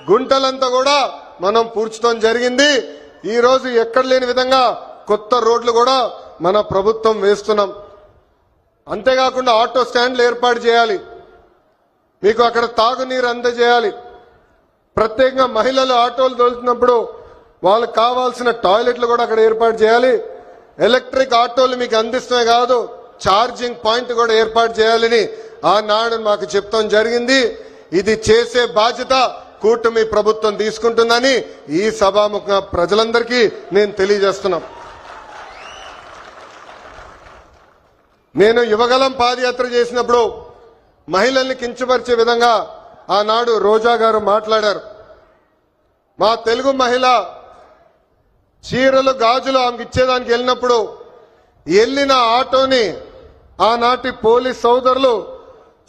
గుంటలంతా కూడా మనం పూడ్చడం జరిగింది. ఈ రోజు ఎక్కడ లేని విధంగా కొత్త రోడ్లు కూడా మన ప్రభుత్వం వేస్తున్నాం. అంతేకాకుండా ఆటో స్టాండ్లు ఏర్పాటు చేయాలి, మీకు అక్కడ తాగునీరు అందజేయాలి. ప్రత్యేకంగా మహిళలు ఆటోలు తోలుతున్నప్పుడు వాళ్ళకి కావాల్సిన టాయిలెట్లు కూడా అక్కడ ఏర్పాటు చేయాలి. ఎలక్ట్రిక్ ఆటోలు మీకు అందిస్తమే కాదు, ఛార్జింగ్ పాయింట్ కూడా ఏర్పాటు చేయాలని ఆనాడు మాకు చెప్తాం జరిగింది. ఇది చేసే బాధ్యత కూటమి ప్రభుత్వం తీసుకుంటుందని ఈ సభాముఖ ప్రజలందరికీ నేను తెలియజేస్తున్నా. నేను యువగలం పాదయాత్ర చేసినప్పుడు మహిళల్ని కించపరిచే విధంగా ఆనాడు రోజా గారు మాట్లాడారు. మా తెలుగు మహిళ చీరలు గాజులు ఆమెకి ఇచ్చేదానికి వెళ్ళినప్పుడు వెళ్ళిన ఆటోని ఆనాటి పోలీస్ సోదరులు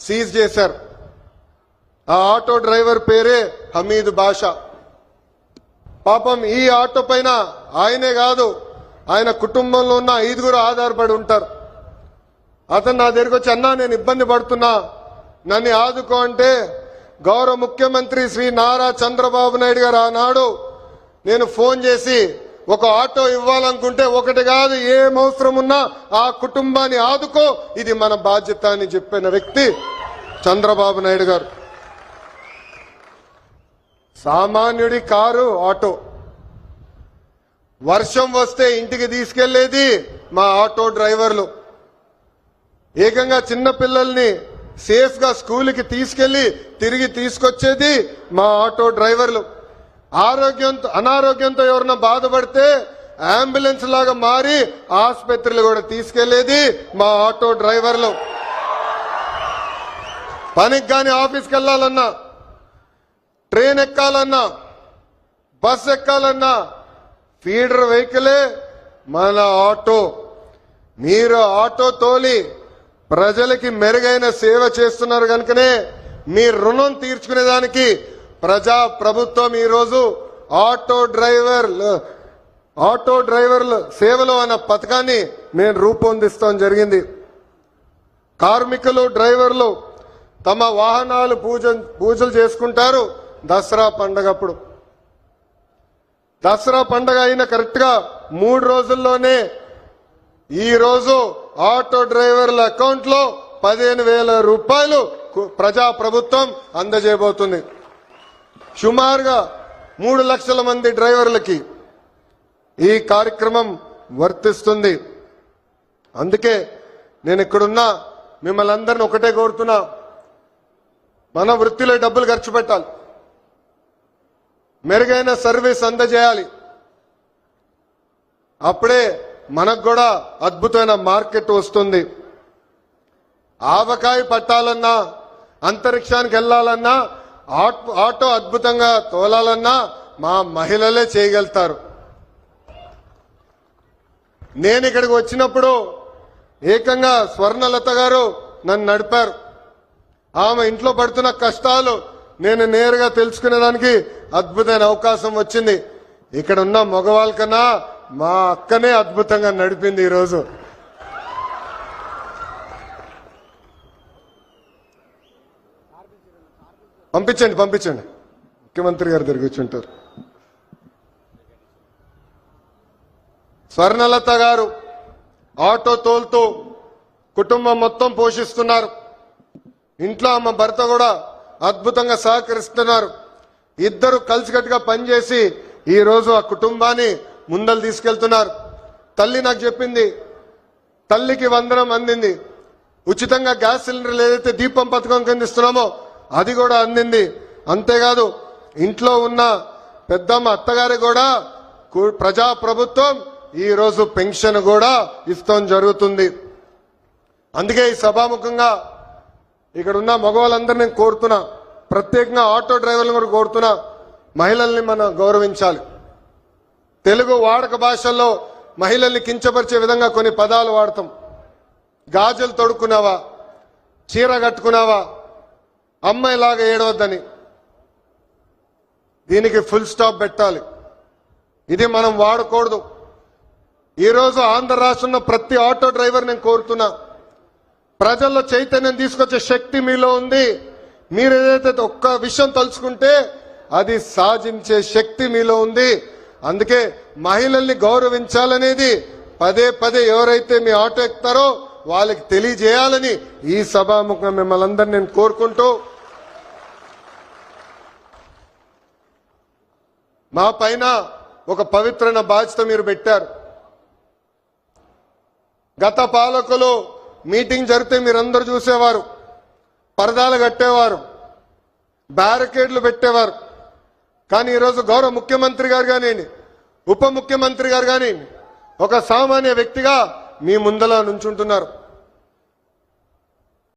సీజ్ చేశారు. ఆ ఆటో డ్రైవర్ పేరే హమీద్ బాషా. పాపం ఈ ఆటో పైన ఆయనే కాదు, ఆయన కుటుంబంలో ఉన్న 5గురు ఆధారపడి ఉంటారు. అతను నా దగ్గరికి వచ్చి, అన్నా నేను ఇబ్బంది పడుతున్నా, నన్ను ఆదుకో అంటే గౌరవ ముఖ్యమంత్రి శ్రీ నారా చంద్రబాబు నాయుడు గారు ఆనాడు నేను ఫోన్ చేసి ఒక ఆటో ఇవ్వాలనుకుంటే ఒకటి కాదు, ఏం అవసరం ఉన్నా ఆ కుటుంబాన్ని ఆదుకో, ఇది మన బాధ్యత అని చెప్పిన వ్యక్తి చంద్రబాబు నాయుడు గారు. సామాన్యుడి కారు ఆటో, వర్షం వస్తే ఇంటికి తీసుకెళ్లేది మా ఆటో డ్రైవర్లు. ఏకంగా చిన్న పిల్లల్ని సేఫ్ గా స్కూల్కి తీసుకెళ్లి తిరిగి తీసుకొచ్చేది మా ఆటో డ్రైవర్లు. అనారోగ్యంతో ఎవరన్నా బాధపడితే అంబులెన్స్ లాగా మారి ఆసుపత్రులు కూడా తీసుకెళ్లేది మా ఆటో డ్రైవర్లు. పనికి గాని ఆఫీస్కి వెళ్లాలన్నా, ట్రైన్ ఎక్కాలన్నా, బస్ ఎక్కాలన్నా ఫీడర్ వెహికలే మన ఆటో. మీరు ఆటో తోలి ప్రజలకి మెరుగైన సేవ చేస్తున్నారు కనుకనే మీ రుణం తీర్చుకునేదానికి ప్రజా ప్రభుత్వం ఈరోజు ఆటో డ్రైవర్ల సేవలు అనే పథకాన్ని మేము రూపొందిస్తాం జరిగింది. కార్మికులు డ్రైవర్లు తమ వాహనాలు పూజలు చేసుకుంటారు దసరా పండగప్పుడు. దసరా పండగ అయిన కరెక్ట్ గా 3 రోజుల్లోనే ఈ రోజు ఆటో డ్రైవర్ల అకౌంట్ లో 15,000 రూపాయలు ప్రజా ప్రభుత్వం అందజేయబోతుంది. సుమారుగా 3 లక్షల మంది డ్రైవర్లకి ఈ కార్యక్రమం వర్తిస్తుంది. అందుకే నేను ఇక్కడున్నా మిమ్మల్ని అందరిని ఒకటే కోరుతున్నా, మన వృత్తిలో డబ్బులు ఖర్చు పెట్టాలి, మెరుగైన సర్వీస్ అందజేయాలి. అప్పుడే మనకు కూడా అద్భుతమైన మార్కెట్ వస్తుంది. ఆవకాయ పట్టాలన్నా, అంతరిక్షానికి వెళ్లాలన్నా, ఆటో అద్భుతంగా తోలాలన్నా మా మహిళలే చేయగలుగుతారు. నేను ఇక్కడికి వచ్చినప్పుడు ఏకంగా స్వర్ణలత గారు నన్ను నడిపారు. ఆమె ఇంట్లో పడుతున్న కష్టాలు నేను నేరుగా తెలుసుకునేదానికి అద్భుతమైన అవకాశం వచ్చింది. ఇక్కడ ఉన్న మగవాళ్ళ కన్నా మా అక్కనే అద్భుతంగా నడిపింది. ఈరోజు పంపించండి ముఖ్యమంత్రి గారు దగ్గర కూర్చుంటారు. స్వర్ణలత గారు ఆటో తోలుతూ కుటుంబం మొత్తం పోషిస్తున్నారు. ఇంట్లో ఆమె భర్త కూడా అద్భుతంగా సహకరిస్తున్నారు. ఇద్దరు కలిసికట్టుగా పనిచేసి ఈ రోజు ఆ కుటుంబాన్ని ముందలు తీసుకెళ్తున్నారు. తల్లి నాకు చెప్పింది, తల్లికి వందనం అందింది. ఉచితంగా గ్యాస్ సిలిండర్లు ఏదైతే దీపం పథకం కింద ఇస్తున్నామో అది కూడా అందింది. అంతేకాదు ఇంట్లో ఉన్న పెద్దమ్మ అత్తగారి కూడా ప్రజా ప్రభుత్వం ఈ రోజు పెన్షన్ కూడా ఇస్తాం జరుగుతుంది. అందుకే ఈ సభాముఖంగా ఇక్కడ ఉన్న మగవాళ్ళందరూ నేను కోరుతున్నా, ప్రత్యేకంగా ఆటో డ్రైవర్లను కూడా కోరుతున్నా, మహిళల్ని మనం గౌరవించాలి. తెలుగు వాడక భాషల్లో మహిళల్ని కించపరిచే విధంగా కొన్ని పదాలు వాడతాం. గాజులు తొడుక్కున్నావా, చీర కట్టుకున్నావా, అమ్మాయిలాగా ఏడవద్దని. దీనికి ఫుల్ స్టాప్ పెట్టాలి. ఇది మనం వాడకూడదు. ఈరోజు ఆంధ్ర రాష్ట్రంలో ప్రతి ఆటో డ్రైవర్ నేను కోరుతున్నా, ప్రజల్లో చైతన్యం తీసుకొచ్చే శక్తి మీలో ఉంది. మీరు ఏదైతే ఒక్క విషయం తలుచుకుంటే అది సాధించే శక్తి మీలో ఉంది. అందుకే మహిళల్ని గౌరవించాలనేది పదే పదే ఎవరైతే మీ ఆటో ఎక్కుతారో వాళ్ళకి తెలియజేయాలని ఈ సభాముఖంగా మిమ్మల్ని అందరినీ నేను కోరుకుంటూ, మా పైన ఒక పవిత్రమైన బాధ్యత మీరు పెట్టారు. గత పాలకులు మీటింగ్ జరిగితే మీరందరూ చూసేవారు, పరదాలు కట్టేవారు, బ్యారికేడ్లు పెట్టేవారు. కానీ ఈరోజు గౌరవ ముఖ్యమంత్రి గారు కానివ్వండి, ఉప ముఖ్యమంత్రి గారు కానివ్వండి, ఒక సామాన్య వ్యక్తిగా మీ ముందల నుంచుంటున్నారు.